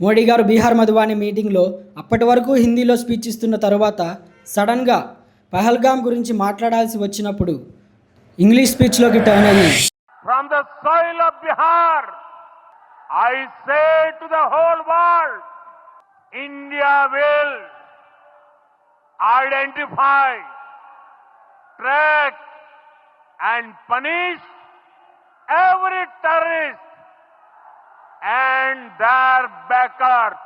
మోడీ గారు బీహార్ మధువాని మీటింగ్లో అప్పటి వరకు హిందీలో స్పీచ్ ఇస్తున్న తరువాత సడన్గా పహల్గామ్ గురించి మాట్లాడాల్సి వచ్చినప్పుడు ఇంగ్లీష్ స్పీచ్లోకి టర్న్ అయ్యి from the soil of Bihar I say to the whole world India will identify track and punish every terrorist and their backers.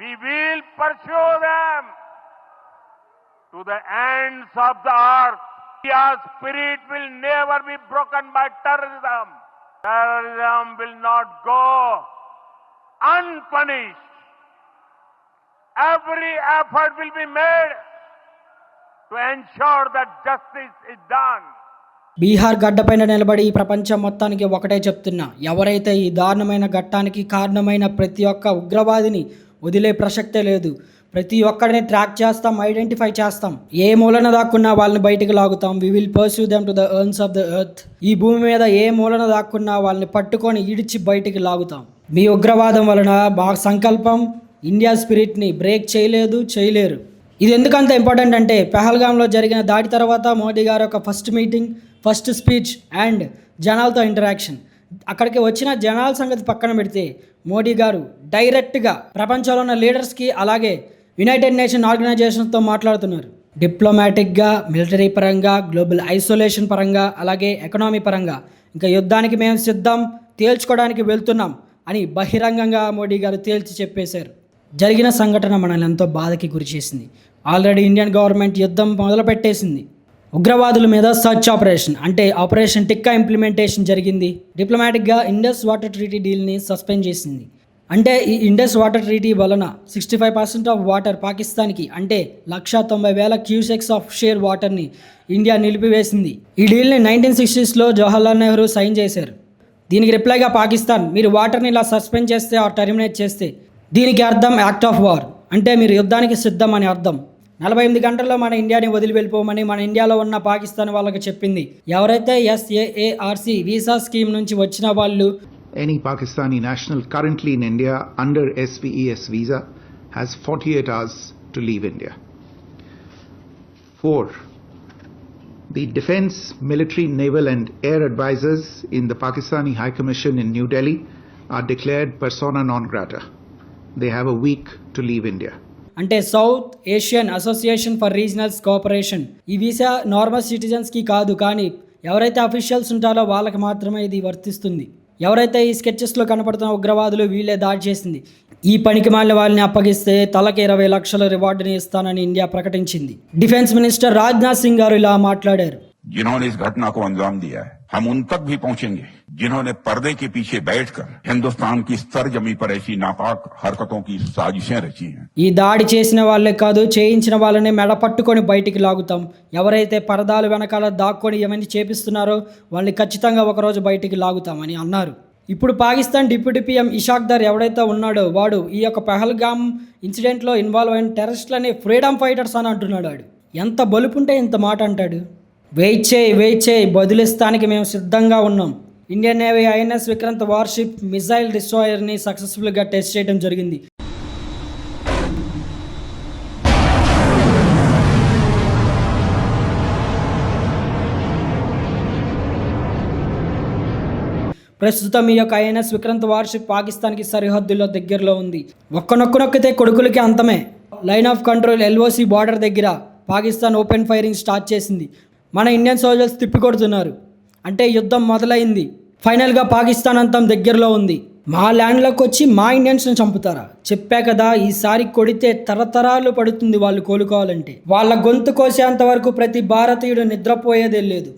We will pursue them to the ends of the earth. India's spirit will never be broken by terrorism. Terrorism will not go unpunished. Every effort will be made to ensure that justice is done. Bihar గడ్డపైన నిలబడి ఈ ప్రపంచం మొత్తానికి ఒకటే చెప్తున్నా, ఎవరైతే ఈ దారుణమైన ఘట్టానికి కారణమైన ప్రతి ఒక్క ఉగ్రవాదిని వదిలే ప్రసక్తే లేదు. ప్రతి ఒక్కడిని ట్రాక్ చేస్తాం, ఐడెంటిఫై చేస్తాం, ఏ మూలన దాక్కున్నా వాళ్ళని బయటికి లాగుతాం. We will pursue them to the earns of the earth. ఈ భూమి మీద ఏ మూలన దాక్కున్నా వాళ్ళని పట్టుకొని ఈడ్చి బయటికి లాగుతాం. మీ ఉగ్రవాదం వలన మా సంకల్పం ఇండియా స్పిరిట్ని బ్రేక్ చేయలేరు. ఇది ఎందుకంత ఇంపార్టెంట్ అంటే, పహల్గామ్లో జరిగిన దాడి తర్వాత మోడీ గారు ఒక first meeting, first speech and జనాలతో ఇంటరాక్షన్. అక్కడికి వచ్చిన జనాల సంగతి పక్కన పెడితే మోడీ గారు డైరెక్ట్గా ప్రపంచంలో ఉన్న లీడర్స్కి అలాగే యునైటెడ్ నేషన్ ఆర్గనైజేషన్తో మాట్లాడుతున్నారు. డిప్లొమాటిక్గా, మిలిటరీ పరంగా, గ్లోబల్ ఐసోలేషన్ పరంగా, అలాగే ఎకనామీ పరంగా ఇంకా యుద్ధానికి మేము సిద్ధం, తేల్చుకోవడానికి వెళ్తున్నాం అని బహిరంగంగా మోడీ గారు తేల్చి చెప్పేశారు. జరిగిన సంఘటన మనల్ని ఎంతో బాధకి గురిచేసింది. ఆల్రెడీ ఇండియన్ గవర్నమెంట్ యుద్ధం మొదలుపెట్టేసింది. ఉగ్రవాదుల మీద సర్చ్ ఆపరేషన్ అంటే ఆపరేషన్ టిక్కా ఇంప్లిమెంటేషన్ జరిగింది. డిప్లొమాటిక్గా ఇండస్ వాటర్ ట్రీటీ డీల్ని సస్పెండ్ చేసింది. అంటే ఈ ఇండస్ వాటర్ ట్రీటీ వలన 65% ఆఫ్ వాటర్ పాకిస్తాన్కి అంటే 190,000 క్యూసెక్స్ ఆఫ్ షేర్ వాటర్ని ఇండియా నిలిపివేసింది. ఈ డీల్ని 1960స్లో జవహర్లాల్ నెహ్రూ సైన్ చేశారు. దీనికి రిప్లైగా పాకిస్తాన్, మీరు వాటర్ని ఇలా సస్పెండ్ చేస్తే ఆర్ టర్మినేట్ చేస్తే దీనికి అర్థం యాక్ట్ ఆఫ్ వార్, అంటే మీరు యుద్ధానికి సిద్ధం అని అర్థం. 48 గంటల్లో మన ఇండియాని వదిలి వెళ్ళిపోమని మన ఇండియాలో ఉన్న పాకిస్తాన్ వాళ్ళకి చెప్పింది. ఎవరైతే SAARC వీసా స్కీమ్ నుంచి వచ్చిన వాళ్ళు, any Pakistani national currently in India under SPES visa has 48 hours to leave India. 4. The defense, military, naval and air advisors in the Pakistani High Commission in New Delhi are declared persona non grata. They have a week to leave India. అంటే South Asian association for regionals cooperation. ఈ visa normal సిటిజన్స్కి కాదు, కానీ ఎవరైతే officials ఉంటారో వాళ్ళకి మాత్రమే ఇది వర్తిస్తుంది. ఎవరైతే ఈ స్కెచెస్లో కనపడుతున్న ఉగ్రవాదులు వీళ్ళే దాడి చేసింది. ఈ పనికి మాలిన వాళ్ళని అప్పగిస్తే తలకి 20 లక్షల రివార్డుని ఇస్తానని ఇండియా ప్రకటించింది. డిఫెన్స్ మినిస్టర్ రాజ్నాథ్ సింగ్ గారు ఇలా మాట్లాడారు. जिन्होंने इस घटना को अंजाम दिया है, हम उन तक भी पहुंचेंगे जिन्होंने पर्दे के पीछे बैठकर हिंदुस्तान की सरजमी पर ऐसी नापाक हरकतों की साजिशें रची हैं. ఈ దాడి చేసిన వాళ్ళే కాదు, చేయించిన వాళ్ళని మెడ పట్టుకొని బయటికి లాగుతాం. ఎవరైతే పరదాలు వెనకాల దాక్కొని ఏమైనా చేపిస్తున్నారో వాళ్ళని ఖచ్చితంగా ఒకరోజు బయటికి లాగుతామని అన్నారు. ఇప్పుడు పాకిస్తాన్ డిప్యూటీ PM ఇషాక్ దర్ ఎవడైతే ఉన్నాడో వాడు ఈ యొక్క పహల్గామ్ ఇన్సిడెంట్లో ఇన్వాల్వ్ అయిన టెర్రరిస్టులని ఫ్రీడమ్ ఫైటర్స్ అని అంటున్నాడు. వాడు ఎంత బలుపుంటే ఇంత మాట అంటాడు. వెయిట్ చేయి, బదులిస్తానికి మేము సిద్ధంగా ఉన్నాం. Indian navy INS Vikrant warship missile డిస్ట్రాయర్ని సక్సెస్ఫుల్గా టెస్ట్ చేయడం జరిగింది. ప్రస్తుతం ఈ యొక్క INS విక్రాంత్ వార్షిప్ పాకిస్తాన్కి సరిహద్దుల్లో దగ్గరలో ఉంది. నొక్కితే కొడుకులకి అంతమే. Line of control LOC border దగ్గర పాకిస్తాన్ ఓపెన్ ఫైరింగ్ స్టార్ట్ చేసింది. మన ఇండియన్ సోల్జర్స్ తిప్పికొడుతున్నారు. అంటే యుద్ధం మొదలైంది. ఫైనల్గా పాకిస్తాన్ అంతం దగ్గరలో ఉంది. మా ల్యాండ్లోకి వచ్చి మా ఇండియన్స్ని చంపుతారా? చెప్పా కదా, ఈసారి కొడితే తరతరాలు పడుతుంది వాళ్ళు కోలుకోవాలంటే. వాళ్ళ గొంతు కోసేంత వరకు ప్రతి భారతీయుడు నిద్రపోయేదే లేదు.